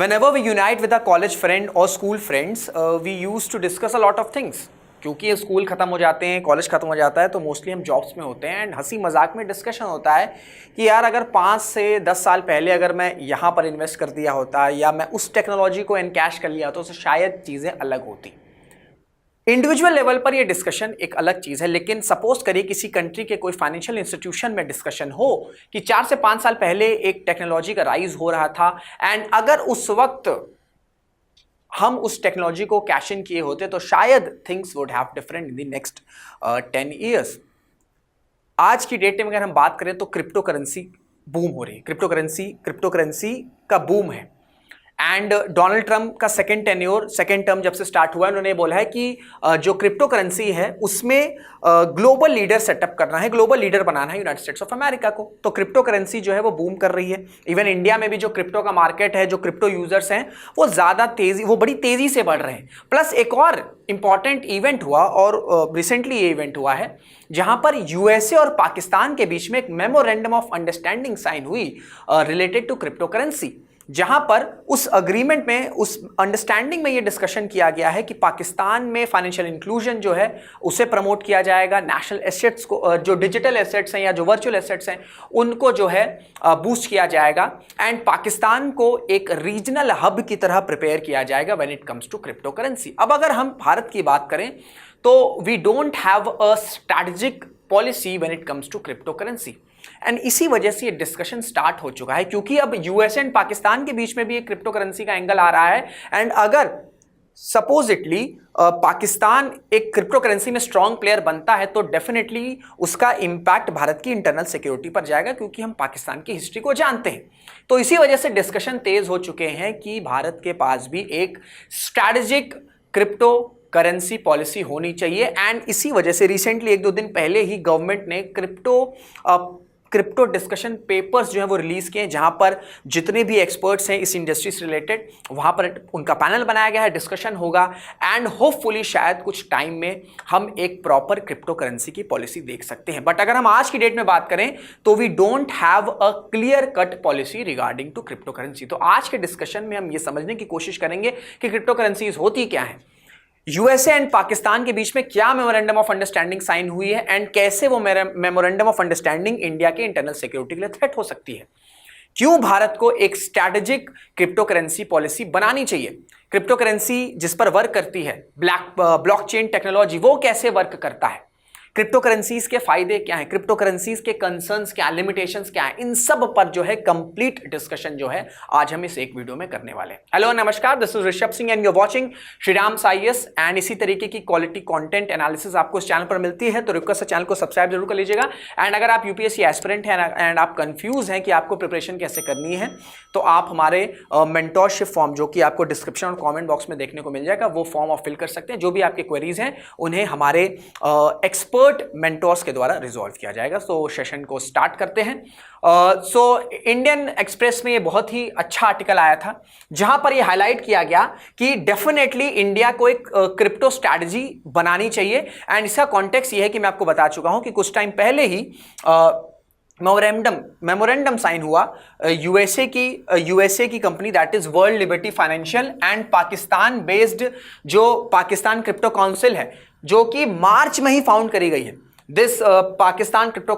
Whenever we unite with a college friend or school friends, we used to discuss a lot of things. क्योंकि school खत्म हो जाते हैं, college खत्म हो जाता है, तो मोस्टली हम जॉब्स में होते हैं एंड हंसी मजाक में डिस्कशन होता है कि यार अगर 5 से 10 साल पहले अगर मैं यहाँ पर इन्वेस्ट कर दिया होता या मैं उस टेक्नोलॉजी को एनकैश कर लिया तो शायद चीज़ें अलग होती। इंडिविजुअल लेवल पर ये डिस्कशन एक अलग चीज़ है, लेकिन सपोज करिए किसी कंट्री के कोई फाइनेंशियल इंस्टीट्यूशन में डिस्कशन हो कि 4 से 5 साल पहले एक टेक्नोलॉजी का राइज हो रहा था एंड अगर उस वक्त हम उस टेक्नोलॉजी को कैश इन किए होते तो शायद things would have different in the next 10 years. आज की डेट में अगर हम बात करें तो क्रिप्टो करेंसी बूम हो रही है, क्रिप्टो करेंसी का बूम है एंड डोनाल्ड ट्रंप का सेकेंड टर्म जब से स्टार्ट हुआ है, उन्होंने बोला है कि जो क्रिप्टो करेंसी है उसमें ग्लोबल लीडर सेटअप करना है, ग्लोबल लीडर बनाना है यूनाइटेड स्टेट्स ऑफ अमेरिका को। तो क्रिप्टो करेंसी जो है वो बूम कर रही है। इवन इंडिया में भी जो क्रिप्टो का मार्केट है, जो क्रिप्टो यूजर्स हैं वो बड़ी तेजी से बढ़ रहे हैं। प्लस एक और इंपॉर्टेंट इवेंट हुआ और रिसेंटली ये इवेंट हुआ है जहां पर यूएसए और पाकिस्तान के बीच में एक मेमोरेंडम ऑफ अंडरस्टैंडिंग साइन हुई रिलेटेड टू क्रिप्टो करेंसी, जहां पर उस अग्रीमेंट में, उस अंडरस्टैंडिंग में यह डिस्कशन किया गया है कि पाकिस्तान में फाइनेंशियल इंक्लूजन जो है उसे प्रमोट किया जाएगा, नेशनल एसेट्स को, जो डिजिटल एसेट्स हैं या जो वर्चुअल एसेट्स हैं उनको जो है बूस्ट किया जाएगा एंड पाकिस्तान को एक रीजनल हब की तरह प्रिपेयर किया जाएगा when it comes to crypto currency. अब अगर हम भारत की बात करें तो we don't have a strategic policy when it comes to crypto currency and इसी वजह से ये डिस्कशन स्टार्ट हो चुका है, क्योंकि अब यूएस एंड पाकिस्तान के बीच में भी एक क्रिप्टो करेंसी का एंगल आ रहा है एंड अगर सपोजिटली पाकिस्तान एक क्रिप्टो करेंसी में स्ट्रॉन्ग प्लेयर बनता है तो डेफिनेटली उसका इंपैक्ट भारत की इंटरनल सिक्योरिटी पर जाएगा, क्योंकि हम पाकिस्तान की हिस्ट्री को जानते हैं। तो इसी वजह से डिस्कशन तेज हो चुके हैं कि भारत के पास भी एक स्ट्रैटेजिक क्रिप्टो करेंसी पॉलिसी होनी चाहिए एंड इसी वजह से रिसेंटली 1-2 दिन पहले ही गवर्नमेंट ने क्रिप्टो डिस्कशन पेपर्स जो है वो रिलीज किए, जहां पर जितने भी एक्सपर्ट्स हैं इस इंडस्ट्री से रिलेटेड वहां पर उनका पैनल बनाया गया है, डिस्कशन होगा एंड होपफुली शायद कुछ टाइम में हम एक प्रॉपर क्रिप्टो करेंसी की पॉलिसी देख सकते हैं। बट अगर हम आज की डेट में बात करें तो we don't have a clear cut policy regarding to crypto currency. तो आज के डिस्कशन में हम ये समझने की कोशिश करेंगे कि क्रिप्टो करेंसीज होती क्या है, यूएसए एंड पाकिस्तान के बीच में क्या मेमोरेंडम ऑफ अंडरस्टैंडिंग साइन हुई है एंड कैसे वो मेमोरेंडम ऑफ अंडरस्टैंडिंग इंडिया के इंटरनल सिक्योरिटी के लिए थ्रेट हो सकती है, क्यों भारत को एक स्ट्रैटेजिक क्रिप्टो करेंसी पॉलिसी बनानी चाहिए, क्रिप्टो करेंसी जिस पर वर्क करती है ब्लॉकचेन टेक्नोलॉजी वो कैसे वर्क करता है, क्रिप्टो करेंसीज के फायदे क्या हैं, क्रिप्टो करेंसीज के कंसर्न्स क्या, लिमिटेशंस क्या हैं, इन सब पर जो है कंप्लीट डिस्कशन जो है आज हम इस एक वीडियो में करने वाले हैं। हेलो नमस्कार, this is Rishabh Singh and you are watching Shriram IAS and इसी तरीके की क्वालिटी कंटेंट एनालिसिस आपको इस चैनल पर मिलती है, तो रिक्वेस्ट है चैनल को सब्सक्राइब जरूर कर लीजिएगा। एंड अगर आप यूपीएससी एस्पिरेंट हैं एंड आप कंफ्यूज हैं कि आपको प्रिपरेशन कैसे करनी है तो आप हमारे मेंटोरशिप फॉर्म जो कि आपको डिस्क्रिप्शन और कॉमेंट बॉक्स में देखने को मिल जाएगा, वो फॉर्म आप फिल कर सकते हैं। जो भी आपके क्वेरीज हैं उन्हें हमारे एक्सपर्ट मेंटोर्स के द्वारा रिजॉल्व किया जाएगा। सो सेशन को स्टार्ट करते हैं। इंडियन एक्सप्रेस में ये बहुत ही अच्छा आर्टिकल आया था जहां पर ये हाईलाइट किया गया कि डेफिनेटली इंडिया को एक क्रिप्टो स्ट्रैटेजी बनानी चाहिए एंड इसका कॉन्टेक्स्ट ये है कि मैं आपको बता चुका हूं कि कुछ टाइम पहले ही मेमोरेंडम साइन हुआ यूएसए की company that is world liberty financial and Pakistan based जो पाकिस्तान क्रिप्टो काउंसिल है जो कि मार्च में ही फाउंड करी गई है। This Pakistan Crypto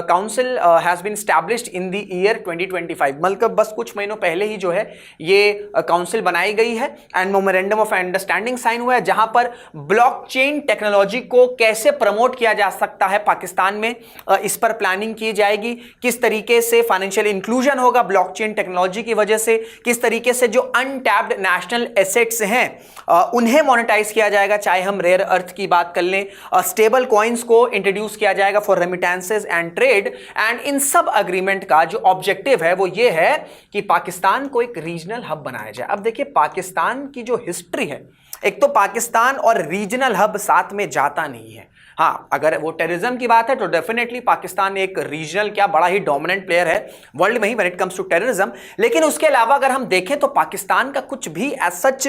Council has been established in the year 2025, मतलब बस कुछ महीनों पहले ही जो है ये काउंसिल बनाई गई है and memorandum of understanding sign हुआ है जहां पर ब्लॉकचेन टेक्नोलॉजी को कैसे प्रमोट किया जा सकता है पाकिस्तान में, इस पर प्लानिंग की जाएगी, किस तरीके से फाइनेंशियल इंक्लूजन होगा ब्लॉकचेन टेक्नोलॉजी की वजह से, किस तरीके से जो अनटैप्ड नेशनल एसेट्स हैं उन्हें मोनेटाइज किया जाएगा, चाहे हम रेयर अर्थ की बात कर लें, स्टेबल कॉइन्स को इंट्रोड्यूस किया जाएगा for remittances and trade and in सब अग्रीमेंट का जो ऑब्जेक्टिव है वो ये है कि पाकिस्तान को एक रीजनल हब बनाया जाए। अब देखिए पाकिस्तान की जो हिस्ट्री है, एक तो पाकिस्तान और रीजनल हब साथ में जाता नहीं है। हाँ, अगर वो टेररिज्म की बात है तो डेफिनेटली पाकिस्तान एक रीजनल क्या बड़ा ही डोमिनेंट प्लेयर है वर्ल्ड में ही when it comes to terrorism, लेकिन उसके अलावा अगर हम देखें तो पाकिस्तान का कुछ भी एज सच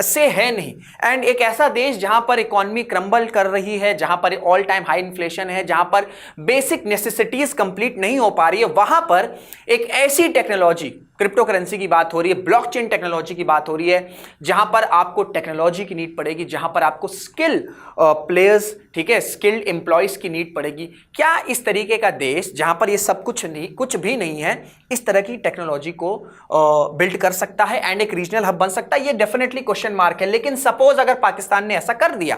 से है नहीं एंड एक ऐसा देश जहां पर इकोनॉमी क्रम्बल कर रही है, जहां पर ऑल टाइम हाई इन्फ्लेशन है, जहां पर बेसिक नेसेसिटीज कंप्लीट नहीं हो पा रही है, वहां पर एक ऐसी टेक्नोलॉजी क्रिप्टो करेंसी की बात हो रही है, ब्लॉकचेन टेक्नोलॉजी की बात हो रही है, जहां पर आपको टेक्नोलॉजी की नीड पड़ेगी, जहां पर आपको स्किल प्लेयर्स, ठीक है, स्किल्ड एम्प्लॉयज की नीड पड़ेगी। क्या इस तरीके का देश जहां पर ये सब कुछ भी नहीं है, इस तरह की टेक्नोलॉजी को बिल्ड कर सकता है एंड एक रीजनल हब बन सकता है? ये डेफिनेटली क्वेश्चन मार्क है। लेकिन सपोज अगर पाकिस्तान ने ऐसा कर दिया,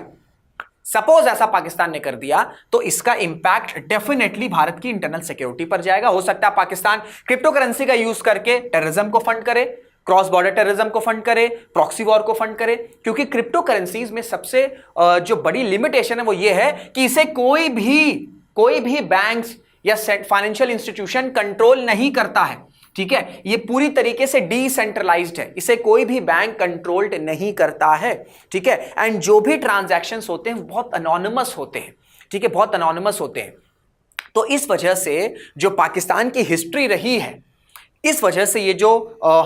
सपोज ऐसा पाकिस्तान ने कर दिया, तो इसका इंपैक्ट डेफिनेटली भारत की इंटरनल सिक्योरिटी पर जाएगा। हो सकता है पाकिस्तान क्रिप्टो करेंसी का यूज करके टेररिज्म को फंड करे, क्रॉस बॉर्डर टेररिज्म को फंड करे, प्रॉक्सी वॉर को फंड करे, क्योंकि क्रिप्टो करेंसीज में सबसे जो बड़ी लिमिटेशन है वो ये है कि इसे कोई भी बैंक्स या फाइनेंशियल इंस्टीट्यूशन कंट्रोल नहीं करता है। ठीक है, ये पूरी तरीके से डिसेंट्रलाइज्ड है, इसे कोई भी बैंक कंट्रोल्ड नहीं करता है। ठीक है, एंड जो भी ट्रांजैक्शंस होते हैं वो बहुत अनोनिमस होते हैं। ठीक है, बहुत अनोनिमस होते हैं। तो इस वजह से जो पाकिस्तान की हिस्ट्री रही है, इस वजह से ये जो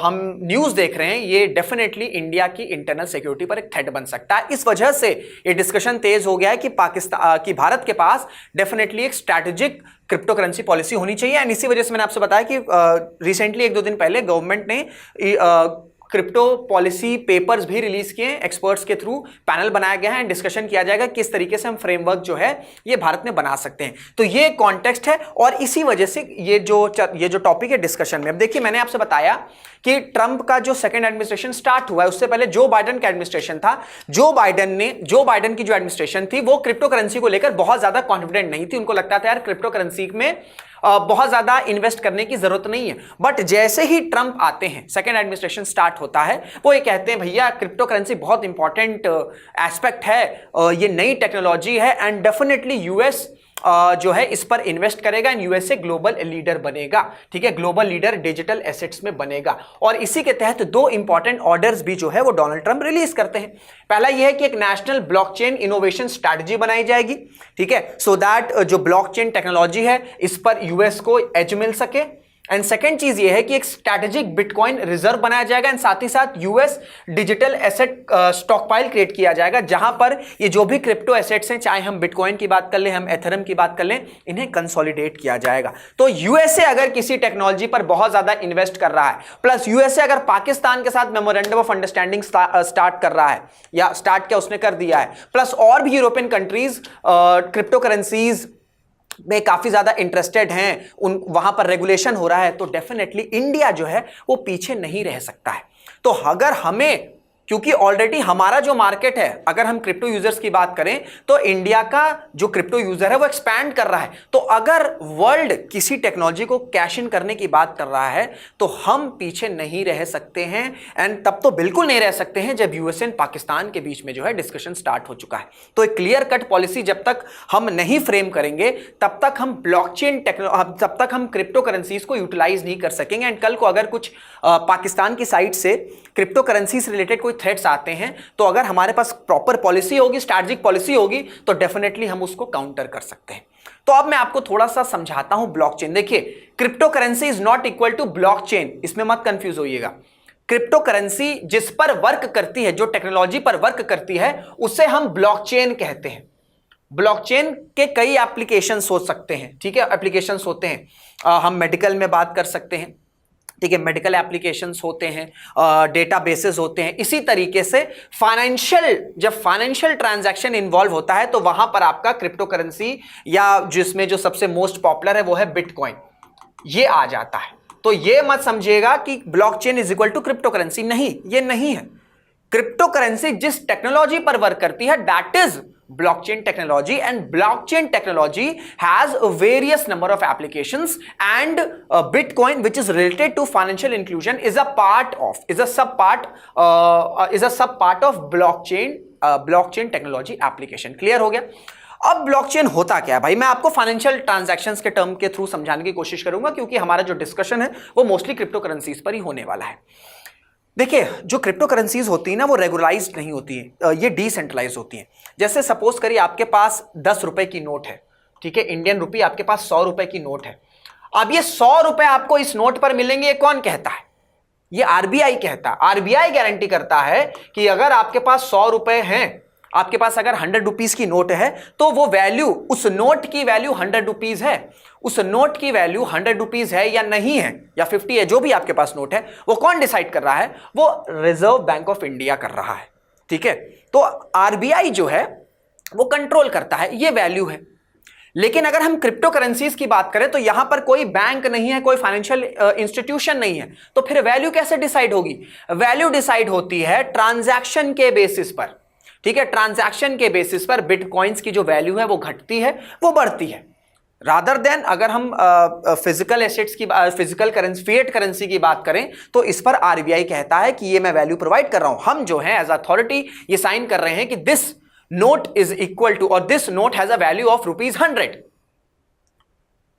हम न्यूज़ देख रहे हैं, ये डेफिनेटली इंडिया की इंटरनल सिक्योरिटी पर एक थ्रेट बन सकता है। इस वजह से ये डिस्कशन तेज हो गया है कि भारत के पास डेफिनेटली एक स्ट्रैटेजिक क्रिप्टो करेंसी पॉलिसी होनी चाहिए। एंड इसी वजह से मैंने आपसे बताया कि रिसेंटली 1-2 दिन पहले गवर्नमेंट ने क्रिप्टो पॉलिसी पेपर्स भी रिलीज किए, एक्सपर्ट्स के थ्रू पैनल बनाया गया है एंड डिस्कशन किया जाएगा किस तरीके से हम फ्रेमवर्क जो है ये भारत में बना सकते हैं। तो ये कॉन्टेक्स्ट है और इसी वजह से ये जो टॉपिक है डिस्कशन में। अब देखिए, मैंने आपसे बताया कि ट्रंप का जो सेकंड एडमिनिस्ट्रेशन स्टार्ट हुआ है, उससे पहले जो बाइडेन का एडमिनिस्ट्रेशन था, जो बाइडेन की जो एडमिनिस्ट्रेशन थी वो क्रिप्टो करेंसी को लेकर बहुत ज्यादा कॉन्फिडेंट नहीं थी। उनको लगता था यार क्रिप्टो करेंसी में बहुत ज्यादा इन्वेस्ट करने की जरूरत नहीं है। बट जैसे ही ट्रंप आते हैं, सेकंड एडमिनिस्ट्रेशन स्टार्ट होता है, वो ये कहते हैं भैया क्रिप्टो करेंसी बहुत इंपॉर्टेंट एस्पेक्ट है, ये नई टेक्नोलॉजी है एंड डेफिनेटली यूएस जो है इस पर इन्वेस्ट करेगा एंड यूएसए ग्लोबल लीडर बनेगा। ठीक है, ग्लोबल लीडर डिजिटल एसेट्स में बनेगा। और इसी के तहत 2 इंपॉर्टेंट ऑर्डर्स भी जो है वो डोनाल्ड ट्रंप रिलीज करते हैं। पहला यह है कि एक नेशनल ब्लॉकचेन इनोवेशन स्ट्रैटेजी बनाई जाएगी। ठीक है, सो दैट जो ब्लॉकचेन टेक्नोलॉजी है इस पर यूएस को एज मिल सके। एंड सेकेंड चीज ये है कि एक स्ट्रैटेजिक बिटकॉइन रिजर्व बनाया जाएगा एंड साथ ही साथ US digital asset stockpile create किया जाएगा, जहां पर ये जो भी क्रिप्टो एसेट्स हैं, चाहे हम बिटकॉइन की बात कर लें, हम एथेरियम की बात कर लें, इन्हें कंसोलिडेट किया जाएगा। तो यूएसए अगर किसी टेक्नोलॉजी पर बहुत ज्यादा इन्वेस्ट कर रहा है, प्लस यूएसए अगर पाकिस्तान के साथ मेमोरेंडम ऑफ अंडरस्टैंडिंग स्टार्ट कर रहा है या स्टार्ट क्या उसने कर दिया है, प्लस और भी यूरोपियन कंट्रीज क्रिप्टो करेंसीज में काफी ज्यादा इंटरेस्टेड हैं, वहां पर रेगुलेशन हो रहा है, तो डेफिनेटली इंडिया जो है वो पीछे नहीं रह सकता है। तो अगर हमें, क्योंकि ऑलरेडी हमारा जो मार्केट है, अगर हम क्रिप्टो यूजर्स की बात करें तो इंडिया का जो क्रिप्टो यूजर है वो एक्सपैंड कर रहा है। तो अगर वर्ल्ड किसी टेक्नोलॉजी को कैश इन करने की बात कर रहा है तो हम पीछे नहीं रह सकते हैं। एंड तब तो बिल्कुल नहीं रह सकते हैं जब यूएस एंड पाकिस्तान के बीच में जो है डिस्कशन स्टार्ट हो चुका है। तो एक क्लियर कट पॉलिसी जब तक हम नहीं फ्रेम करेंगे तब तक हम तब तक हम क्रिप्टो करेंसीज को यूटिलाइज नहीं कर सकेंगे। एंड कल को अगर कुछ पाकिस्तान की साइड से क्रिप्टो करेंसी से रिलेटेड कोई थ्रेट्स आते हैं, तो अगर हमारे पास प्रॉपर पॉलिसी होगी, स्ट्रैटेजिक पॉलिसी होगी, तो डेफिनेटली हम उसको काउंटर कर सकते हैं। तो अब मैं आपको थोड़ा सा समझाता हूं ब्लॉकचेन। देखिए, cryptocurrency is not equal to blockchain, इसमें मत कंफ्यूज होइएगा। क्रिप्टो करेंसी जिस पर वर्क करती है, जो टेक्नोलॉजी पर वर्क करती है, उसे हम ब्लॉकचेन कहते हैं। ब्लॉकचेन के कई एप्लीकेशंस हो सकते हैं। ठीक है, एप्लीकेशंस होते हैं, हम मेडिकल में बात कर सकते हैं। ठीक है, मेडिकल एप्लीकेशंस होते हैं, डेटाबेसेस होते हैं। इसी तरीके से जब फाइनेंशियल ट्रांजैक्शन इन्वॉल्व होता है तो वहां पर आपका क्रिप्टो करेंसी या जिसमें जो सबसे मोस्ट पॉपुलर है वो है बिटकॉइन, ये आ जाता है। तो ये मत समझिएगा कि blockchain is equal to crypto currency, नहीं, ये नहीं है। क्रिप्टो करेंसी जिस टेक्नोलॉजी पर वर्क करती है that is blockchain technology, and blockchain technology has a various number of applications, and Bitcoin, which is related to financial inclusion, is a sub part of blockchain technology application. Clear हो गया? अब blockchain होता क्या है भाई, मैं आपको financial transactions के टर्म के थ्रू समझाने की कोशिश करूंगा, क्योंकि हमारा जो डिस्कशन है वो मोस्टली क्रिप्टो करेंसीज पर ही होने वाला है। देखिए, जो क्रिप्टो करेंसीज होती है ना, वो रेगुलाइज्ड नहीं होती है, ये डिसेंट्रलाइज होती हैं। जैसे सपोज करिए आपके पास 10 रुपए की नोट है, ठीक है, इंडियन रुपी, आपके पास 100 रुपए की नोट है। अब ये 100 रुपए आपको इस नोट पर मिलेंगे, ये कौन कहता है? ये आरबीआई कहता है। आरबीआई गारंटी करता है कि अगर आपके पास 100 रुपए हैं आपके पास अगर 100 रुपीज की नोट है तो वो वैल्यू, उस नोट की वैल्यू 100 रुपीज है, उस नोट की वैल्यू 100 रुपीज है या नहीं है या 50 है, जो भी आपके पास नोट है, वो कौन डिसाइड कर रहा है? वो रिजर्व बैंक ऑफ इंडिया कर रहा है। ठीक है, तो आरबीआई जो है वो कंट्रोल करता है, ये वैल्यू है। लेकिन अगर हम क्रिप्टो करेंसीज की बात करें तो यहां पर कोई बैंक नहीं है, कोई फाइनेंशियल इंस्टीट्यूशन नहीं है, तो फिर वैल्यू कैसे डिसाइड होगी? वैल्यू डिसाइड होती है ट्रांजैक्शन के बेसिस पर। ठीक है, ट्रांजैक्शन के बेसिस पर बिटकॉइंस की जो वैल्यू है वो घटती है, वो बढ़ती है। रादर देन अगर हम फिजिकल एसेट्स की, फिजिकल करेंसी, फिएट करेंसी की बात करें तो इस पर आरबीआई कहता है कि ये मैं वैल्यू प्रोवाइड कर रहा हूं। हम जो है एज अथॉरिटी ये साइन कर रहे हैं कि this note is equal to, और this note has a value of ₹100।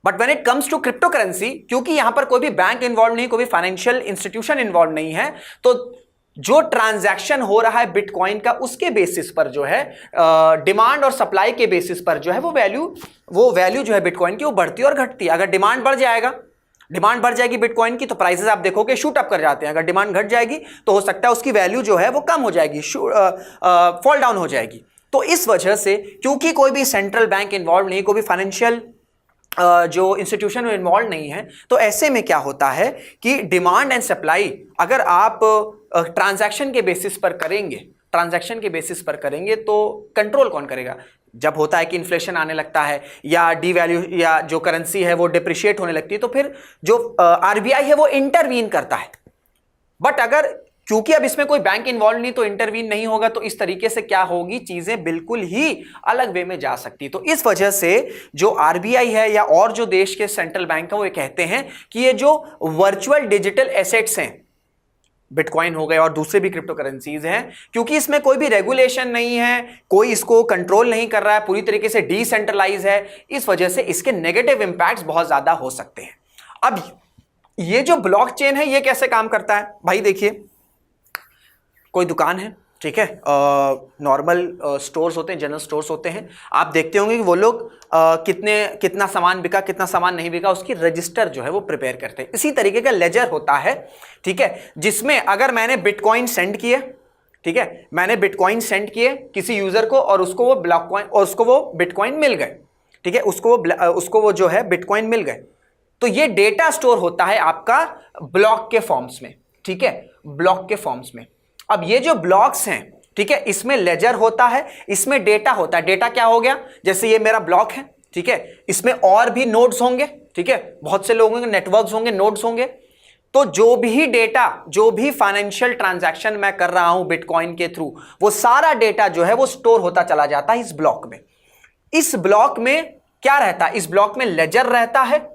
But when it comes to crypto currency, क्योंकि यहां पर कोई भी बैंक इन्वॉल्व नहीं, कोई भी फाइनेंशियल इंस्टीट्यूशन इन्वॉल्व नहीं है, तो जो ट्रांजैक्शन हो रहा है बिटकॉइन का, उसके बेसिस पर जो है, डिमांड और सप्लाई के बेसिस पर जो है वो वैल्यू जो है बिटकॉइन की वो बढ़ती है और घटती है। अगर डिमांड बढ़ जाएगा, डिमांड बढ़ जाएगी बिटकॉइन की, तो प्राइसेस आप देखोगे शूट अप कर जाते हैं। अगर डिमांड घट जाएगी तो हो सकता है उसकी वैल्यू जो है वो कम हो जाएगी, फॉल डाउन हो जाएगी। तो इस वजह से, क्योंकि कोई भी सेंट्रल बैंक इन्वॉल्व नहीं, कोई भी फाइनेंशियल जो इंस्टीट्यूशन में इन्वॉल्व नहीं है, तो ऐसे में क्या होता है कि डिमांड एंड सप्लाई अगर आप ट्रांजैक्शन के बेसिस पर करेंगे, ट्रांजैक्शन के बेसिस पर करेंगे तो कंट्रोल कौन करेगा? जब होता है कि इन्फ्लेशन आने लगता है या डीवैल्यू, या जो करेंसी है वो डिप्रिशिएट होने लगती है, तो फिर जो आरबीआई है वो इंटरवीन करता है। बट अगर, क्योंकि अब इसमें कोई बैंक इन्वॉल्व नहीं, तो इंटरवीन नहीं होगा, तो इस तरीके से क्या होगी, चीजें बिल्कुल ही अलग वे में जा सकती। तो इस वजह से जो आरबीआई है या और जो देश के सेंट्रल बैंक है वो ये कहते हैं कि ये जो वर्चुअल डिजिटल एसेट्स हैं, बिटकॉइन हो गए और दूसरे भी क्रिप्टो करेंसीज हैं, क्योंकि इसमें कोई भी रेगुलेशन नहीं है, कोई इसको कंट्रोल नहीं कर रहा है, पूरी तरीके से डिसेंट्रलाइज है, इस वजह से इसके नेगेटिव इंपैक्ट्स बहुत ज्यादा हो सकते हैं। अब ये जो ब्लॉकचेन है ये कैसे काम करता है भाई? देखिए, कोई दुकान है, ठीक है, नॉर्मल स्टोर्स होते हैं, जनरल स्टोर्स होते हैं, आप देखते होंगे कि वो लोग कितना सामान बिका, कितना सामान नहीं बिका, उसकी रजिस्टर जो है वो प्रिपेयर करते हैं। इसी तरीके का लेजर होता है, ठीक है, जिसमें अगर मैंने बिटकॉइन सेंड किए, ठीक है, मैंने बिटकॉइन सेंड किए किसी यूजर को और उसको वो ब्लॉककॉइन, और उसको वो बिटकॉइन मिल गए, ठीक है, उसको वो जो है बिटकॉइन मिल गए, तो ये डेटा स्टोर होता है आपका ब्लॉक के फॉर्म्स में, ठीक है, ब्लॉक के फॉर्म्स में। अब ये जो ब्लॉक्स हैं, ठीक है, इसमें लेजर होता है, इसमें डेटा होता है। डेटा क्या हो गया? जैसे ये मेरा ब्लॉक है, ठीक है, इसमें और भी नोड्स होंगे, ठीक है, बहुत से लोग होंगे, नेटवर्क्स होंगे, नोड्स होंगे, तो जो भी डेटा, जो भी फाइनेंशियल ट्रांजैक्शन मैं कर रहा हूं बिटकॉइन के थ्रू, वो सारा डेटा जो है वो स्टोर होता चला जाता है इस ब्लॉक में। इस ब्लॉक में क्या रहता है? इस ब्लॉक में लेजर रहता है,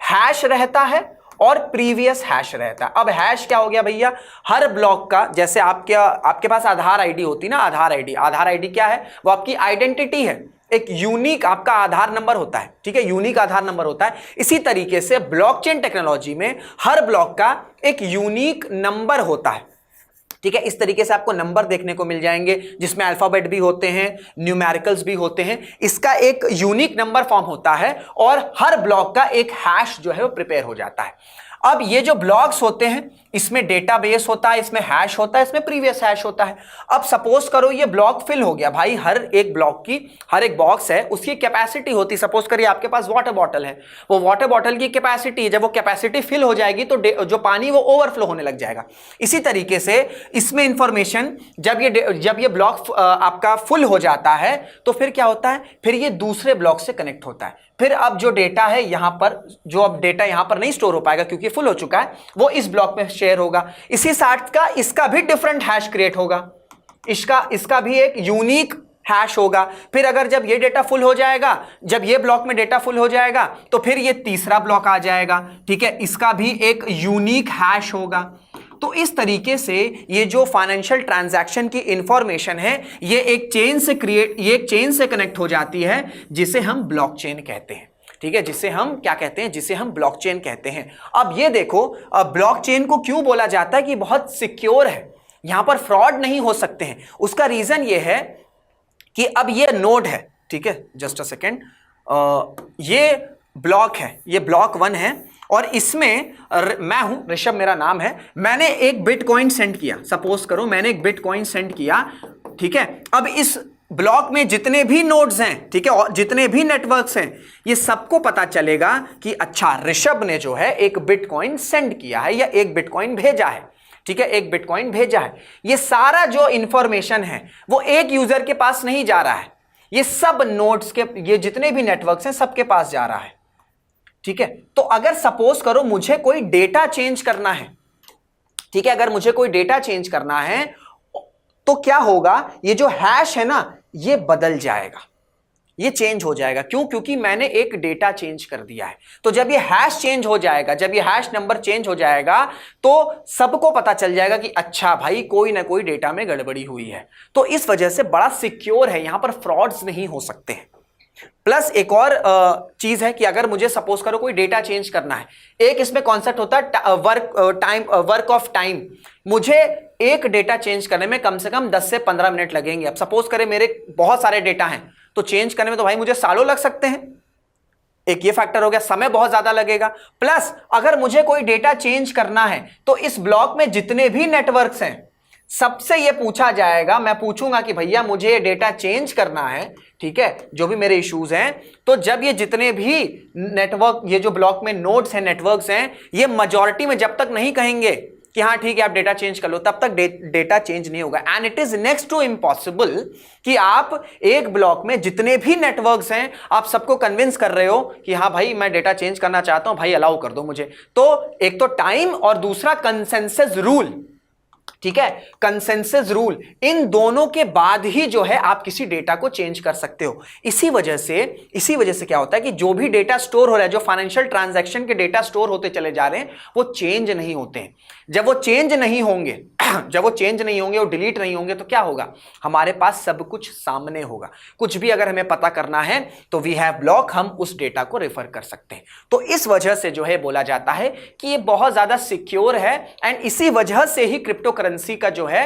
हैश रहता है और प्रीवियस हैश रहता है। अब हैश क्या हो गया भैया? हर ब्लॉक का, जैसे आपके पास आधार आईडी होती ना, आधार आईडी क्या है? वो आपकी आइडेंटिटी है, एक यूनिक आपका आधार नंबर होता है, ठीक है, यूनिक आधार नंबर होता है। इसी तरीके से ब्लॉकचेन टेक्नोलॉजी में हर ब्लॉक का एक यूनिक नंबर होता है, ठीक है। इस तरीके से आपको नंबर देखने को मिल जाएंगे जिसमें अल्फाबेट भी होते हैं, न्यूमेरिकल्स भी होते हैं। इसका एक यूनिक नंबर फॉर्म होता है और हर ब्लॉक का एक हैश जो है वो प्रिपेयर हो जाता है। अब ये जो ब्लॉक्स होते हैं इसमें डेटाबेस होता है, इसमें हैश होता है, इसमें प्रीवियस हैश होता है। अब सपोज करो ये ब्लॉक फिल हो गया भाई, हर एक ब्लॉक की, हर एक बॉक्स है उसकी कैपेसिटी होती है। सपोज करिए आपके पास वाटर बॉटल है, वो वाटर बॉटल की कैपेसिटी है, जब वो कैपेसिटी फिल हो जाएगी तो जो पानी वो ओवरफ्लो होने लग जाएगा। इसी तरीके से इसमें इंफॉर्मेशन जब ये ब्लॉक आपका फुल हो जाता है तो फिर क्या होता है, फिर ये दूसरे ब्लॉक से कनेक्ट होता है। फिर अब जो डेटा है यहां पर, जो अब डेटा यहां पर नहीं स्टोर हो पाएगा क्योंकि फुल हो चुका है, वो इस ब्लॉक में शेयर होगा। इसी साथ का इसका भी डिफरेंट हैश क्रिएट होगा, इसका भी एक यूनिक हैश होगा। फिर अगर जब ये डेटा फुल हो जाएगा, जब ये ब्लॉक में डेटा फुल हो जाएगा तो फिर ये तीसरा ब्लॉक आ जाएगा, ठीक है, इसका भी एक यूनिक हैश होगा। तो इस तरीके से ये जो फाइनेंशियल ट्रांजैक्शन की इंफॉर्मेशन है ये एक चेन से कनेक्ट हो जाती है जिसे हम ब्लॉकचेन कहते हैं, ठीक है, जिसे हम क्या कहते हैं, जिसे हम ब्लॉकचेन कहते हैं। अब ये देखो, ब्लॉकचेन को क्यों बोला जाता है कि बहुत सिक्योर है, यहां पर फ्रॉड नहीं हो सकते हैं। उसका रीजन ये है कि अब ये नोड है, ठीक है, जस्ट अ सेकेंड, ये ब्लॉक है, ये ब्लॉक 1 है और इसमें मैं हूं, ऋषभ मेरा नाम है, मैंने एक बिटकॉइन सेंड किया। सपोज करो मैंने एक बिटकॉइन सेंड किया, ठीक है। अब ब्लॉक में जितने भी नोड्स हैं, ठीक है, और जितने भी नेटवर्क्स हैं, ये सबको पता चलेगा कि अच्छा ऋषभ ने जो है एक बिटकॉइन सेंड किया है या एक बिटकॉइन भेजा है, ठीक है, एक बिटकॉइन भेजा है। ये सारा जो इंफॉर्मेशन है वो एक यूजर के पास नहीं जा रहा है, ये सब नोड्स के, ये जितने भी नेटवर्क्स हैं सबके पास जा रहा है, ठीक है। तो अगर सपोज करो मुझे कोई डेटा चेंज करना है, ठीक है, अगर मुझे कोई डेटा चेंज करना है तो क्या होगा, ये जो हैश है ना ये बदल जाएगा, ये चेंज हो जाएगा। क्यों? क्योंकि मैंने एक डेटा चेंज कर दिया है। तो जब ये हैश चेंज हो जाएगा, जब ये हैश नंबर चेंज हो जाएगा तो सबको पता चल जाएगा कि अच्छा भाई कोई ना कोई डेटा में गड़बड़ी हुई है। तो इस वजह से बड़ा सिक्योर है, यहां पर फ्रॉड्स नहीं हो सकते हैं। प्लस एक और चीज है कि अगर मुझे सपोज करो कोई डेटा चेंज करना है, एक इसमें कॉन्सेप्ट होता है वर्क ऑफ टाइम। मुझे एक डेटा चेंज करने में कम से कम 10 से 15 मिनट लगेंगे। अब सपोज करें मेरे बहुत सारे डेटा हैं तो चेंज करने में तो भाई मुझे सालों लग सकते हैं। एक ये फैक्टर हो गया, समय बहुत ज्यादा लगेगा। प्लस अगर मुझे कोई डेटा चेंज करना है तो इस ब्लॉक में जितने भी नेटवर्क्स हैं सबसे ये पूछा जाएगा, मैं पूछूंगा कि भैया मुझे ये डेटा चेंज करना है, ठीक है, जो भी मेरे इश्यूज हैं। तो जब ये जितने भी नेटवर्क, ये जो ब्लॉक में नोड्स हैं, नेटवर्क्स हैं, ये मेजॉरिटी में जब तक नहीं कहेंगे कि हाँ ठीक है आप डेटा चेंज कर लो, तब तक डेटा चेंज नहीं होगा। And it is next to impossible कि आप एक ब्लॉक में जितने भी नेटवर्क्स हैं आप सबको कन्विंस कर रहे हो कि हाँ भाई मैं डेटा चेंज करना चाहता हूं, भाई अलाउ कर दो मुझे। तो एक तो टाइम और दूसरा कंसेंसस रूल, ठीक है, कंसेंसस रूल, इन दोनों के बाद ही जो है आप किसी डेटा को चेंज कर सकते हो। इसी वजह से क्या होता है कि जो भी डेटा स्टोर हो रहा है, जो फाइनेंशियल ट्रांजैक्शन के डेटा स्टोर होते चले जा रहे हैं, वो चेंज नहीं होते हैं। जब वो चेंज नहीं होंगे वो डिलीट नहीं होंगे तो क्या होगा, हमारे पास सब कुछ सामने होगा। कुछ भी अगर हमें पता करना है तो वी हैव ब्लॉक, हम उस डेटा को रेफर कर सकते हैं। तो इस वजह से जो है बोला जाता है कि ये बहुत ज्यादा सिक्योर है। एंड इसी वजह से ही क्रिप्टो करेंसी का जो है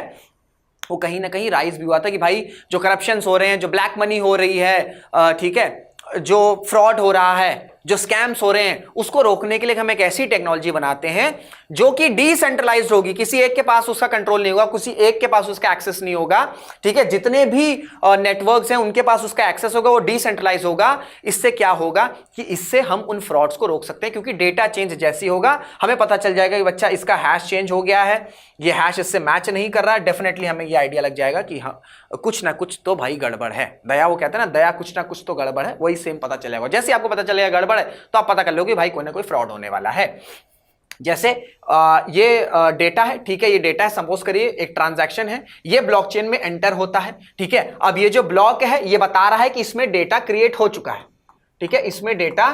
वो कहीं ना कहीं राइज भी हुआ था कि भाई जो करप्शंस हो रहे हैं, जो ब्लैक मनी हो रही है, ठीक है, जो फ्रॉड हो रहा है, जो स्कैम्स हो रहे हैं, उसको रोकने के लिए हम एक ऐसी टेक्नोलॉजी बनाते हैं जो कि डिसेंट्रलाइज्ड होगी। किसी एक के पास उसका कंट्रोल नहीं होगा, किसी एक के पास उसका एक्सेस नहीं होगा, ठीक है, जितने भी नेटवर्क्स हैं उनके पास उसका एक्सेस होगा, वो डिसेंट्रलाइज होगा। इससे क्या होगा कि इससे हम उन फ्रॉड्स को रोक सकते हैं, क्योंकि डेटा चेंज जैसी होगा हमें पता चल जाएगा कि बच्चा इसका हैश चेंज हो गया है, ये हैश इससे मैच नहीं कर रहा है, डेफिनेटली हमें ये आइडिया लग जाएगा कि हाँ कुछ ना कुछ तो भाई गड़बड़ है। दया, वो कहते हैं ना, दया कुछ ना कुछ तो गड़बड़ है, वही सेम पता चलेगा। जैसे आपको पता चलेगा गड़बड़ है तो आप पता कर लो कि भाई कोई ना कोई फ्रॉड होने वाला है। जैसे ये डेटा है, ठीक है, ये डेटा है, सपोज करिए एक ट्रांजैक्शन है, ये ब्लॉकचेन में एंटर होता है, ठीक है। अब ये जो ब्लॉक है ये बता रहा है कि इसमें डेटा क्रिएट हो चुका है, ठीक है, इसमें डेटा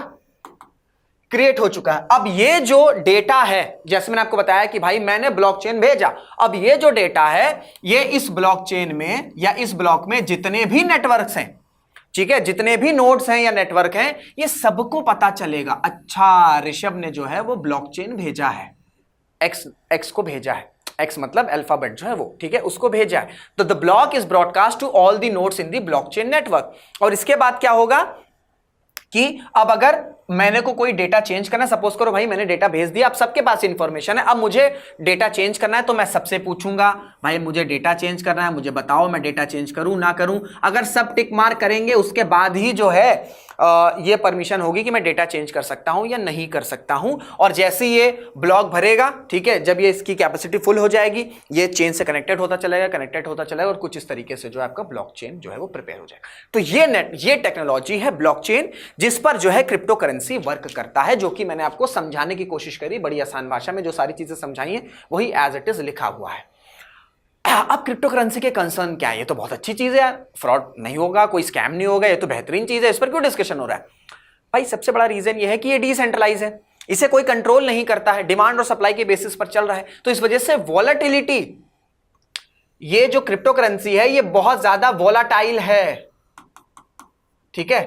क्रिएट हो चुका है। अब ये जो डेटा है, जैसे मैंने आपको बताया कि भाई मैंने ब्लॉकचेन भेजा, अब ये जो डेटा है ये इस ब्लॉकचेन में या इस ब्लॉक में जितने भी नेटवर्क्स हैं, ठीक है, जितने भी नोड्स हैं या नेटवर्क हैं, ये सबको पता चलेगा। अच्छा ऋषभ ने जो है वो ब्लॉकचेन भेजा है, एक्स को भेजा है, एक्स मतलब अल्फाबेट जो है वो, ठीक है, उसको भेजा है। तो the block is broadcast to all the nodes in the blockchain network. और इसके बाद क्या होगा कि अब अगर मैंने को कोई डेटा चेंज करना है, सपोज करो भाई मैंने डेटा भेज दिया, अब सबके पास इंफॉर्मेशन है, अब मुझे डेटा चेंज करना है तो मैं सबसे पूछूंगा भाई मुझे डेटा चेंज करना है, मुझे बताओ मैं डेटा चेंज करूं ना करूं। अगर सब टिक मार्क करेंगे उसके बाद ही जो है ये परमिशन होगी कि मैं डेटा चेंज कर सकता हूं या नहीं कर सकता हूं। और जैसे ये ब्लॉक भरेगा, ठीक है, जब ये इसकी कैपेसिटी फुल हो जाएगी, ये चेन से कनेक्टेड होता चलेगा और कुछ इस तरीके से जो है आपका ब्लॉकचेन जो है वो प्रिपेयर हो जाएगा। तो ये टेक्नोलॉजी है ब्लॉकचेन, जिस पर जो है क्रिप्टो करेंसी वर्क करता है, जो कि मैंने आपको समझाने की कोशिश करी बड़ी आसान भाषा में। जो सारी चीजें समझाई हैं वही एज इट इज लिखा हुआ है। अब क्रिप्टो करेंसी के कंसर्न क्या है? ये तो बहुत अच्छी चीज है, फ्रॉड नहीं होगा, कोई स्कैम नहीं होगा, ये तो बेहतरीन चीज है, इस पर क्यों डिस्कशन हो रहा है भाई? सबसे बड़ा रीजन ये है कि ये डिसेंट्रलाइज है, इसे कोई कंट्रोल नहीं करता है, डिमांड और सप्लाई के बेसिस पर चल रहा है। तो इस वजह से वॉलेटिलिटी, ये जो क्रिप्टो करेंसी है ये बहुत ज्यादा वॉलेटाइल है, ठीक है।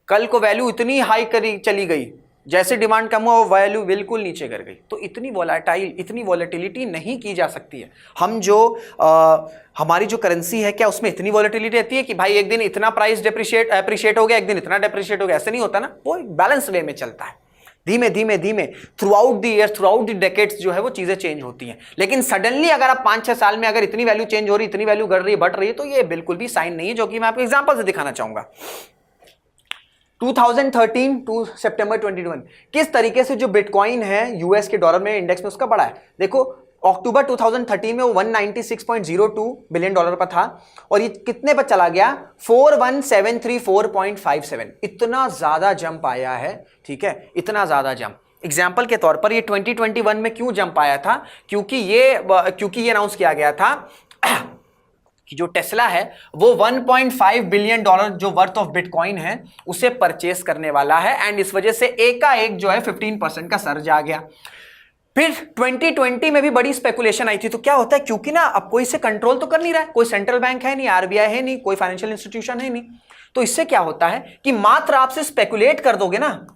कल को वैल्यू इतनी हाई करी चली गई, जैसे डिमांड कम हुआ वो वैल्यू बिल्कुल नीचे गिर गई। तो इतनी वॉलेटिलिटी नहीं की जा सकती है। हम जो हमारी जो करेंसी है, क्या उसमें इतनी वॉलेटिलिटी रहती है कि भाई एक दिन इतना प्राइस अप्रिशिएट हो गया, एक दिन इतना डेप्रिशिएट हो गया? ऐसे नहीं होता ना, वो बैलेंस वे में चलता है। धीमे धीमे धीमे through out the year, through out the decades जो है वो चीजें चेंज होती हैं। लेकिन सडनली अगर आप 5-6 साल में अगर इतनी वैल्यू चेंज हो रही, इतनी वैल्यू बढ़ रही है, बढ़ रही है, तो ये बिल्कुल भी साइन नहीं है, जो कि मैं आपको एग्जांपल से दिखाना चाहूंगा। 2013 टू सितंबर 2021 किस तरीके से जो बिटकॉइन है यूएस के डॉलर में इंडेक्स में उसका बढ़ा है। देखो अक्टूबर 2013 में वो 196.02 बिलियन डॉलर पर था और ये कितने पर चला गया, 41734.57। इतना ज्यादा जंप आया है, ठीक है, इतना ज्यादा जंप। एग्जाम्पल के तौर पर ये 2021 में क्यों जंप आया था, क्योंकि ये अनाउंस किया गया था कि जो टेस्ला है वो 1.5 बिलियन डॉलर जो वर्थ ऑफ बिटकॉइन है उसे परचेस करने वाला है, एंड इस वजह से एकाएक जो है 15% का सर्ज आ गया। फिर 2020 में भी बड़ी स्पेकुलेशन आई थी। तो क्या होता है, क्योंकि ना अब कोई इसे कंट्रोल तो कर नहीं रहा है, कोई सेंट्रल बैंक है नहीं, आरबीआई है नहीं, कोई फाइनेंशियल इंस्टीट्यूशन है नहीं, तो इससे क्या होता है कि मात्र आपसे स्पेकुलेट कर दोगे ना,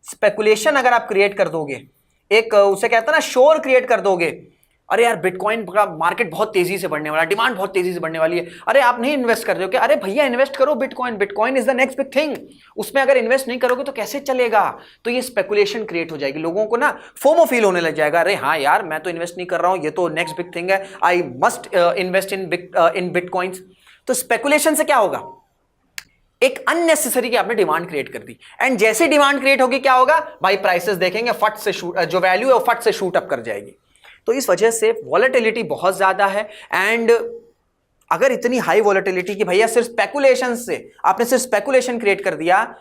स्पेकुलेशन अगर आप क्रिएट कर दोगे, एक उसे कहता है ना शोर क्रिएट कर दोगे, अरे यार बिटकॉइन का मार्केट बहुत तेजी से बढ़ने वाला है, डिमांड बहुत तेजी से बढ़ने वाली है, अरे आप नहीं इन्वेस्ट कर रहे हो क्या, अरे भैया इन्वेस्ट करो bitcoin, bitcoin is the next big thing, उसमें अगर इन्वेस्ट नहीं करोगे तो कैसे चलेगा। तो ये स्पेकुलेशन क्रिएट हो जाएगी, लोगों को ना फोमो फील होने लग जाएगा, अरे हाँ यार मैं तो इन्वेस्ट नहीं कर रहा हूं, ये तो नेक्स्ट बिग थिंग है, I must invest in bitcoins. तो स्पेकुलेशन से क्या होगा, एक अननेसेसरी की आपने डिमांड क्रिएट कर दी, एंड जैसे डिमांड क्रिएट होगी क्या होगा भाई, प्राइसेस देखेंगे फट से जो वैल्यू है वो फट से शूट अप कर जाएगी। तो इस वजह से वॉलेटिलिटी बहुत ज्यादा है, एंड अगर इतनी हाई वॉलेटिलिटी कि भैया सिर्फ स्पेकुलेशन से आपने सिर्फ स्पेकुलेशन क्रिएट कर दिया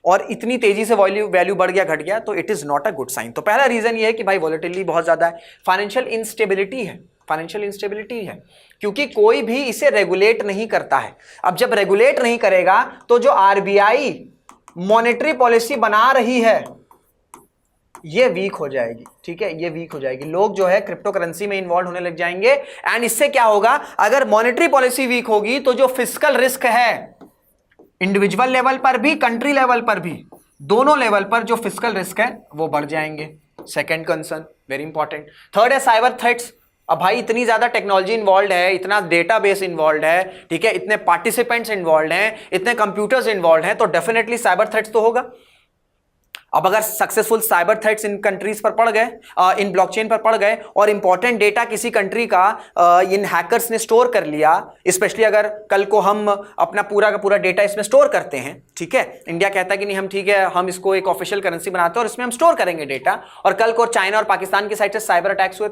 और इतनी तेजी से वैल्यू बढ़ गया घट गया, तो it is not a good sign. तो पहला रीजन ये है कि भाई वॉलेटिलिटी बहुत ज्यादा है, फाइनेंशियल इंस्टेबिलिटी है, फाइनेंशियल इंस्टेबिलिटी है, क्योंकि कोई भी इसे रेगुलेट नहीं करता है। अब जब रेगुलेट नहीं करेगा तो जो आरबीआई मॉनेटरी पॉलिसी बना रही है ये वीक हो जाएगी, ठीक है, ये वीक हो जाएगी, लोग जो है क्रिप्टो करेंसी में इन्वॉल्व होने लग जाएंगे, एंड इससे क्या होगा, अगर मॉनेटरी पॉलिसी वीक होगी तो जो फिस्कल रिस्क है इंडिविजुअल लेवल पर भी, कंट्री लेवल पर भी, दोनों लेवल पर जो फिस्कल रिस्क है वो बढ़ जाएंगे। Second concern very important. Third है साइबर थ्रेट्स। अब भाई इतनी ज्यादा टेक्नोलॉजी इन्वॉल्व है, इतना डेटाबेस इन्वॉल्व है, ठीक है, इतने पार्टिसिपेंट्स इन्वॉल्व हैं, इतने कंप्यूटर्स इन्वॉल्व हैं, तो डेफिनेटली साइबर थ्रेट्स तो होगा। अब अगर सक्सेसफुल साइबर थ्रेट्स इन कंट्रीज पर पड़ गए, इन ब्लॉकचेन पर पड़ गए, और इंपॉर्टेंट डेटा किसी कंट्री का इन हैकर्स ने स्टोर कर लिया, स्पेशली अगर कल को हम अपना पूरा का पूरा डेटा इसमें स्टोर करते हैं, ठीक है, इंडिया कहता है कि नहीं हम ठीक है हम इसको एक ऑफिशियल करेंसी बनाते हैं और इसमें हम स्टोर करेंगे डेटा, और कल को चाइना और पाकिस्तान की साइड से साइबर अटैक्स हुए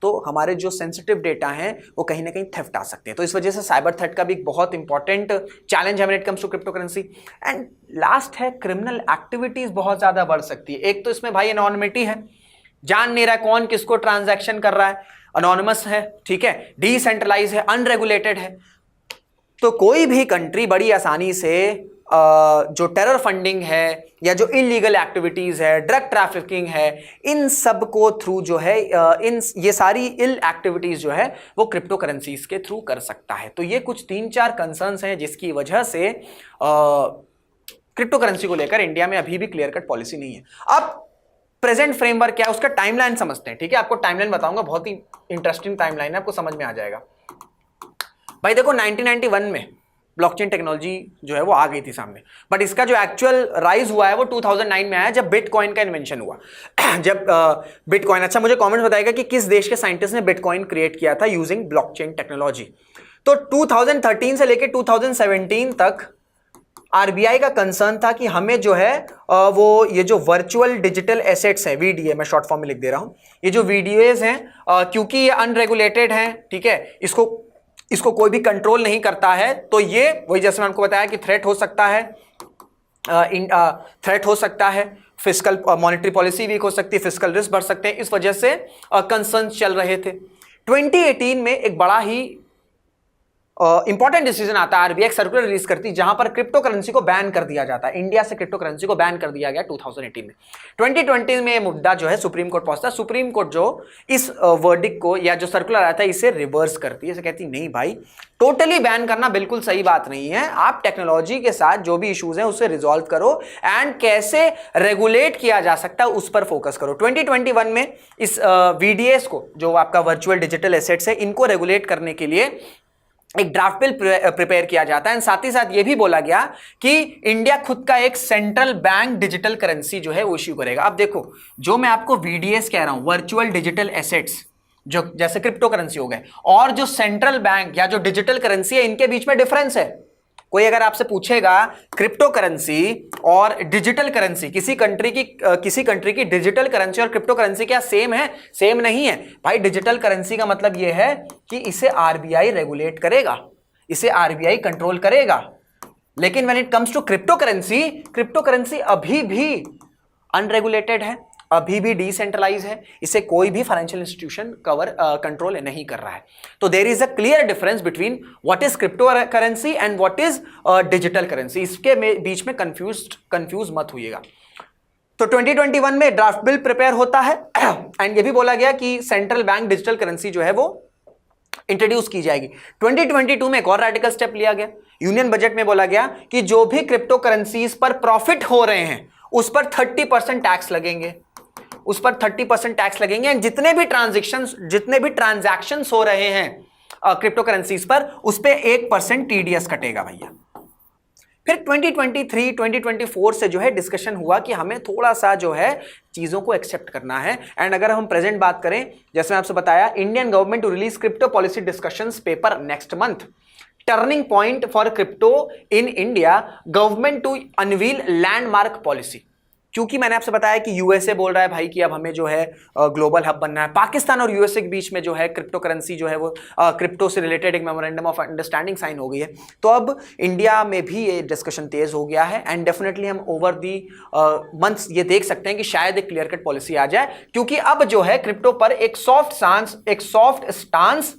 तो हमारे जो सेंसिटिव डेटा हैं वो कहीं ना कहीं थेफ्ट आ सकते हैं। तो इस वजह से साइबर थ्रेट का भी एक बहुत इंपॉर्टेंट चैलेंज है when it comes to crypto currency. And last है क्रिमिनल एक्टिविटीज बहुत ज्यादा बढ़ सकती है। एक तो इसमें भाई एनोनिमिटी है, जान नहीं रहा है कौन किसको ट्रांजैक्शन कर रहा है, अनोनिमस है, ठीक है, डिसेंट्रलाइज है, अनरेगुलेटेड है, तो कोई भी कंट्री बड़ी आसानी से जो टेरर फंडिंग है या जो इलीगल एक्टिविटीज है, ड्रग ट्रैफिकिंग है, इन सब को थ्रू जो है ये सारी इल एक्टिविटीज जो है वो क्रिप्टो करेंसीज के थ्रू कर सकता है। तो ये कुछ 3-4 कंसर्न्स हैं जिसकी वजह से क्रिप्टो करेंसी को लेकर इंडिया में अभी भी क्लियर कट पॉलिसी नहीं है। अब प्रेजेंट फ्रेमवर्क क्या है उसका टाइमलाइन समझते हैं, ठीक है, आपको टाइमलाइन बताऊंगा, बहुत ही इंटरेस्टिंग टाइमलाइन है, आपको समझ में आ जाएगा। भाई देखो 1991 में ब्लॉकचेन टेक्नोलॉजी जो है वो आ गई थी सामने, बट इसका जो एक्चुअल राइज हुआ है वो 2009 में आया जब बिटकॉइन का इन्वेंशन हुआ। जब बिटकॉइन, अच्छा मुझे कमेंट बताएगा कि किस देश के साइंटिस्ट ने बिटकॉइन क्रिएट किया था यूजिंग ब्लॉकचेन टेक्नोलॉजी। तो 2013 से लेकर 2017 तक आरबीआई का कंसर्न था कि हमें जो है वो ये जो वर्चुअल डिजिटल एसेट्स हैं, वीडीए, मैं शॉर्ट फॉर्म में लिख दे रहा हूं, ये जो वीडीएज हैं क्योंकि ये अनरेगुलेटेड हैं, ठीक है, इसको कोई भी कंट्रोल नहीं करता है, तो ये वही जैसे मैंने आपको बताया कि थ्रेट हो सकता है, थ्रेट हो सकता है, फिस्कल मॉनेटरी पॉलिसी वीक हो सकती है, फिस्कल रिस्क बढ़ सकते हैं, इस वजह से कंसर्न चल रहे थे। 2018 में एक बड़ा ही इंपॉर्टेंट डिसीजन आता है, आरबीआई सर्कुलर रिलीज करती जहां पर क्रिप्टो करेंसी को बैन कर दिया जाता है, इंडिया से क्रिप्टो करेंसी को बैन कर दिया गया 2018 में। 2020 में ये मुद्दा जो है सुप्रीम कोर्ट पहुंचता है, सुप्रीम कोर्ट जो इस वर्डिक्ट को या जो सर्कुलर आता है इसे रिवर्स करती है, इसे कहती नहीं भाई टोटली बैन करना बिल्कुल सही बात नहीं है, आप टेक्नोलॉजी के साथ जो भी इश्यूज हैं उसे रिजॉल्व करो एंड कैसे रेगुलेट किया जा सकता है उस पर फोकस करो। 2021 में इस वीडीएस को, जो आपका वर्चुअल डिजिटल एसेट्स है, इनको रेगुलेट करने के लिए एक ड्राफ्ट बिल प्रिपेयर किया जाता है एंड साथ ही साथ ये भी बोला गया कि इंडिया खुद का एक सेंट्रल बैंक डिजिटल करेंसी जो है वो इश्यू करेगा। अब देखो, जो मैं आपको वीडीएस कह रहा हूं, वर्चुअल डिजिटल एसेट्स, जो जैसे क्रिप्टो करेंसी हो गए, और जो सेंट्रल बैंक या जो डिजिटल करेंसी है, इनके बीच में डिफरेंस है। कोई अगर आपसे पूछेगा क्रिप्टो करेंसी और डिजिटल करेंसी, किसी कंट्री की डिजिटल करेंसी और क्रिप्टो करेंसी क्या सेम है? सेम नहीं है भाई। डिजिटल करेंसी का मतलब यह है कि इसे आरबीआई रेगुलेट करेगा, इसे आरबीआई कंट्रोल करेगा। लेकिन when it comes to crypto currency अभी भी अनरेगुलेटेड है, अभी भी डिसेंट्रलाइज है, इसे कोई भी फाइनेंशियल इंस्टीट्यूशन कंट्रोल नहीं कर रहा है। तो there is a clear difference between what is cryptocurrency and what is digital currency. इसके बीच में कंफ्यूज मत होइएगा। तो 2021 में ड्राफ्ट बिल प्रिपेयर होता है एंड ये भी बोला गया कि सेंट्रल बैंक डिजिटल करेंसी जो है वो इंट्रोड्यूस की जाएगी। 2022 में एक और रेडिकल स्टेप लिया गया। यूनियन बजट में बोला गया कि जो भी क्रिप्टो करेंसीज पर प्रॉफिट हो रहे हैं उस पर 30% टैक्स लगेंगे, उस पर 30% टैक्स लगेंगे एंड जितने भी ट्रांजैक्शंस हो रहे हैं क्रिप्टो करेंसीज पर, उस पे 1% टीडीएस कटेगा भैया। फिर 2023-2024 से जो है डिस्कशन हुआ कि हमें थोड़ा सा जो है चीजों को एक्सेप्ट करना है। एंड अगर हम प्रेजेंट बात करें, जैसे मैं आपसे बताया, Indian government to release crypto policy discussions paper next month, turning point for crypto in India, government to unveil landmark policy. क्योंकि मैंने आपसे बताया कि यूएसए बोल रहा है भाई कि अब हमें जो है ग्लोबल हब बनना है। पाकिस्तान और यूएसए के बीच में जो है क्रिप्टो करेंसी जो है वो क्रिप्टो से रिलेटेड एक मेमोरेंडम ऑफ अंडरस्टैंडिंग साइन हो गई है। तो अब इंडिया में भी ये डिस्कशन तेज हो गया है एंड डेफिनेटली हम ओवर दी मंथ्स ये देख सकते हैं कि शायद एक क्लियर कट पॉलिसी आ जाए, क्योंकि अब जो है क्रिप्टो पर एक सॉफ्ट स्टांस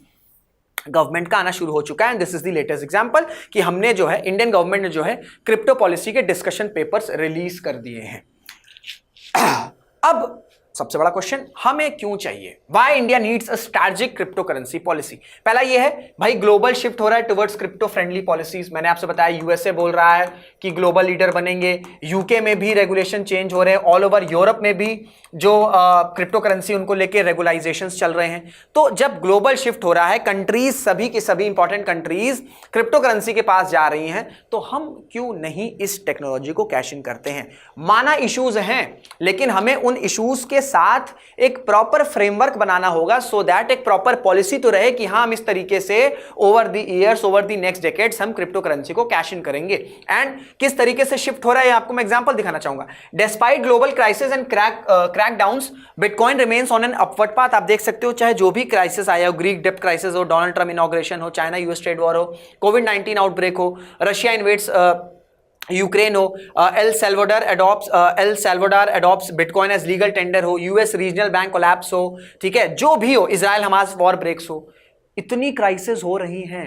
गवर्नमेंट का आना शुरू हो चुका है। And this is the latest example कि हमने जो है इंडियन गवर्नमेंट ने जो है क्रिप्टो पॉलिसी के डिस्कशन पेपर्स रिलीज कर दिए हैं। अब सबसे बड़ा क्वेश्चन, हमें क्यों चाहिए? Why India needs a strategic crypto currency policy? पहला ये है भाई, ग्लोबल शिफ्ट हो रहा है टुवर्ड्स क्रिप्टो फ्रेंडली पॉलिसीज। मैंने आपसे बताया यूएसए बोल रहा है कि ग्लोबल लीडर बनेंगे, यूके में भी रेगुलेशन चेंज हो रहे हैं, ऑल ओवर यूरोप में भी जो क्रिप्टो करेंसी उनको लेके रेगुलाइजेशंस चल रहे हैं। तो जब ग्लोबल शिफ्ट हो रहा है, कंट्रीज सभी की सभी इंपॉर्टेंट कंट्रीज क्रिप्टो करेंसी के पास जा रही हैं, तो हम क्यों नहीं इस टेक्नोलॉजी को कैश इन करते हैं? माना इश्यूज हैं, लेकिन हमें उन इश्यूज के साथ एक प्रॉपर फ्रेमवर्क बनाना होगा, सो दैट एक प्रॉपर पॉलिसी तो रहे कि हाँ हम इस तरीके से over the years, over the next decades हम क्रिप्टो करेंसी को कैश इन करेंगे। एंड किस तरीके से शिफ्ट हो रहा है आपको मैं एग्जांपल दिखाना चाहूंगा। Despite global crisis and crackdowns, bitcoin remains on an upward path. आप देख सकते हो, चाहे जो भी क्राइसिस आया हो, ग्रीक डेब्ट क्राइसिस हो, डोनाल्ड ट्रम्प इनॉग्रेशन हो, चाइना यूएस ट्रेड वॉर हो, कोविड-19 आउटब्रेक हो, रशिया इन्वेड्स यूक्रेन हो, El Salvador adopts bitcoin as legal tender हो, यूएस रीजनल बैंक कोलैप्स हो, ठीक है, जो भी हो, इजराइल हमास वॉर ब्रेक्स हो, इतनी क्राइसिस हो रही हैं,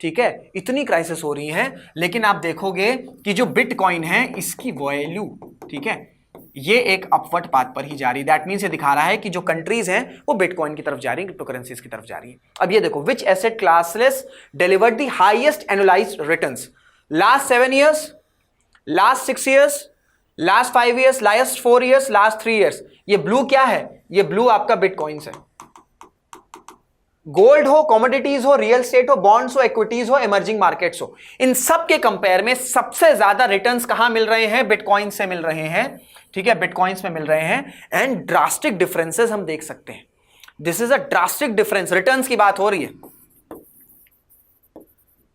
ठीक है, इतनी क्राइसिस हो रही हैं, लेकिन आप देखोगे कि जो बिटकॉइन है इसकी वैल्यू, ठीक है, ये एक अपवर्ड पाथ पर ही जा रही है। दैट मींस ये दिखा रहा है कि जो कंट्रीज हैं वो बिटकॉइन की तरफ जा रही है, क्रिप्टो करेंसीज की तरफ जा रही है। अब ये देखो, which asset classes delivered the highest annualised returns last 7 years, last 6 years, last 5 years, last 4 years, last 3 years। ये ब्लू क्या है? ये ब्लू आपका बिटकॉइंस है। गोल्ड हो, कमोडिटीज हो, रियल एस्टेट हो, बॉन्ड्स हो, इक्विटीज हो, इमर्जिंग मार्केट्स हो, इन सब के कंपेयर में सबसे ज्यादा रिटर्न्स कहां मिल रहे हैं? बिटकॉइन से मिल रहे हैं, ठीक है, बिटकॉइंस में मिल रहे हैं। एंड ड्रास्टिक डिफरेंसेस हम देख सकते हैं। This is a drastic difference, returns की बात हो रही है।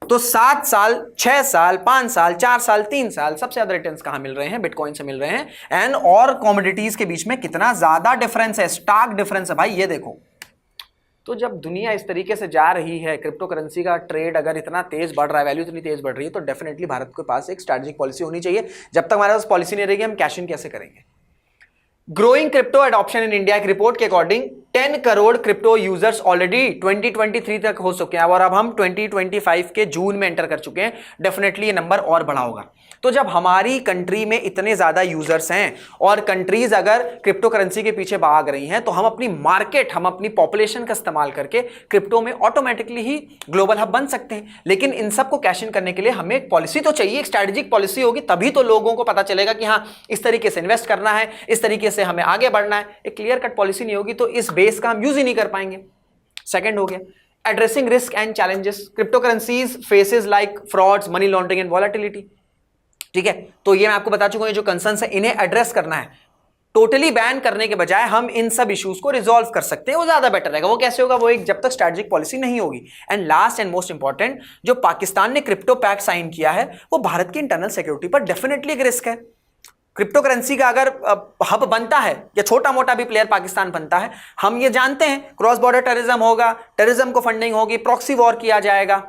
तो 7 साल, 6 साल, 5 साल, 4 साल, 3 साल, सबसे ज्यादा रिटर्न्स कहां मिल रहे हैं? बिटकॉइन से मिल रहे हैं। एंड और कमोडिटीज के बीच में कितना ज्यादा डिफरेंस है, स्टार्क डिफरेंस है भाई, ये देखो। तो जब दुनिया इस तरीके से जा रही है, क्रिप्टो करेंसी का ट्रेड अगर इतना तेज बढ़ रहा है, वैल्यू इतनी तेज बढ़ रही है, तो डेफिनेटली भारत के पास एक स्ट्रैटेजिक पॉलिसी होनी चाहिए। जब तक हमारे पास पॉलिसी नहीं रहेगी, हम कैश इन कैसे करेंगे? Growing crypto adoption in India की रिपोर्ट के according 10 crore crypto users already 2023 तक हो चुके हैं, और अब हम 2025 के जून में एंटर कर चुके हैं। डेफिनेटली ये नंबर और बढ़ा होगा। तो जब हमारी कंट्री में इतने ज्यादा यूजर्स हैं और कंट्रीज अगर क्रिप्टो करेंसी के पीछे भाग रही हैं, तो हम अपनी मार्केट, हम अपनी पॉपुलेशन का इस्तेमाल करके क्रिप्टो में ऑटोमेटिकली ही ग्लोबल हब बन सकते हैं। लेकिन इन सबको कैश इन करने के लिए हमें एक पॉलिसी तो चाहिए, एक स्ट्रैटेजिक पॉलिसी होगी, तभी तो लोगों को पता चलेगा कि हाँ इस तरीके से इन्वेस्ट करना है, इस तरीके से हमें आगे बढ़ना है। एक क्लियर कट पॉलिसी नहीं होगी तो इस बेस का हम यूज ही नहीं कर पाएंगे। सेकंड हो गया addressing risk and challenges, crypto currencies faces like frauds, money laundering and volatility. ठीक है, तो ये मैं आपको बता चुका हूं, जो कंसर्न्स है इन्हें एड्रेस करना है। टोटली बैन करने के बजाय हम इन सब इश्यूज को रिजॉल्व कर सकते हैं, वो ज्यादा बेटर रहेगा। वो कैसे होगा? वो एक जब तक स्ट्रेटेजिक पॉलिसी नहीं होगी। And last and most important, जो पाकिस्तान ने क्रिप्टो पैक्ट साइन किया है वो भारत की इंटरनल सिक्योरिटी पर डेफिनेटली एक रिस्क है। क्रिप्टो करेंसी का अगर हब बनता है या छोटा मोटा भी प्लेयर पाकिस्तान बनता है, हम ये जानते हैं क्रॉस बॉर्डर टेररिज्म होगा, टेररिज्म को फंडिंग होगी, प्रॉक्सी वॉर किया जाएगा।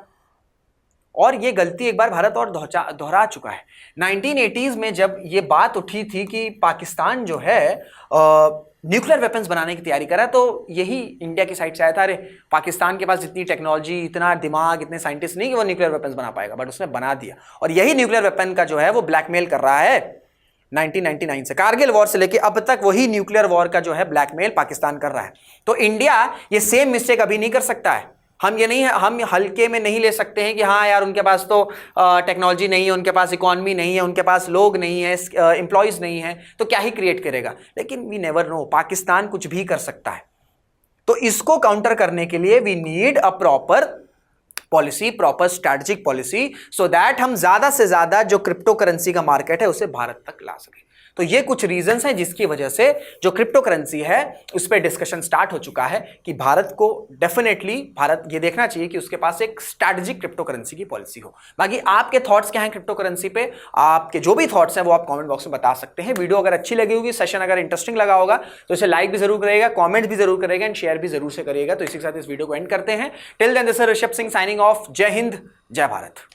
और ये गलती एक बार भारत और दोहरा चुका है। 1980s में जब ये बात उठी थी कि पाकिस्तान जो है न्यूक्लियर वेपन्स बनाने की तैयारी कर रहा है, तो यही इंडिया की साइड से आया था, अरे पाकिस्तान के पास इतनी टेक्नोलॉजी, इतना दिमाग, इतने साइंटिस्ट नहीं कि वो न्यूक्लियर वेपन्स बना पाएगा, बट उसने बना दिया। और यही न्यूक्लियर वेपन का जो है वो ब्लैकमेल कर रहा है 1999 से, कारगिल वॉर से लेके अब तक वही न्यूक्लियर वॉर का जो है ब्लैकमेल पाकिस्तान कर रहा है। तो इंडिया ये सेम मिस्टेक अभी नहीं कर सकता है। हम हल्के में नहीं ले सकते हैं कि हाँ यार उनके पास तो टेक्नोलॉजी नहीं है, उनके पास इकोनॉमी नहीं है, उनके पास लोग नहीं है, एम्प्लॉयज नहीं है, तो क्या ही क्रिएट करेगा। लेकिन वी नेवर नो, पाकिस्तान कुछ भी कर सकता है। तो इसको काउंटर करने के लिए we need a proper policy, proper strategic policy, so that हम ज्यादा से ज्यादा जो क्रिप्टो करेंसी का मार्केट है उसे भारत तक ला सके। तो ये कुछ रीजंस हैं जिसकी वजह से जो क्रिप्टो करेंसी है उस पर डिस्कशन स्टार्ट हो चुका है कि भारत को डेफिनेटली ये देखना चाहिए कि उसके पास एक स्ट्रैटेजिक क्रिप्टो करेंसी की पॉलिसी हो। बाकी आपके थॉट्स क्या हैं क्रिप्टो करेंसी पे? आपके जो भी थॉट्स हैं वो आप कमेंट बॉक्स में बता सकते हैं। वीडियो अगर अच्छी लगी होगी, सेशन अगर इंटरेस्टिंग लगा होगा तो इसे लाइक भी जरूर करिएगा, कॉमेंट भी जरूर करिएगा एंड शेयर भी जरूर से करिएगा। तो इसी के साथ इस वीडियो को एंड करते हैं। Till then this is Rishabh Singh signing off. जय हिंद, जय भारत।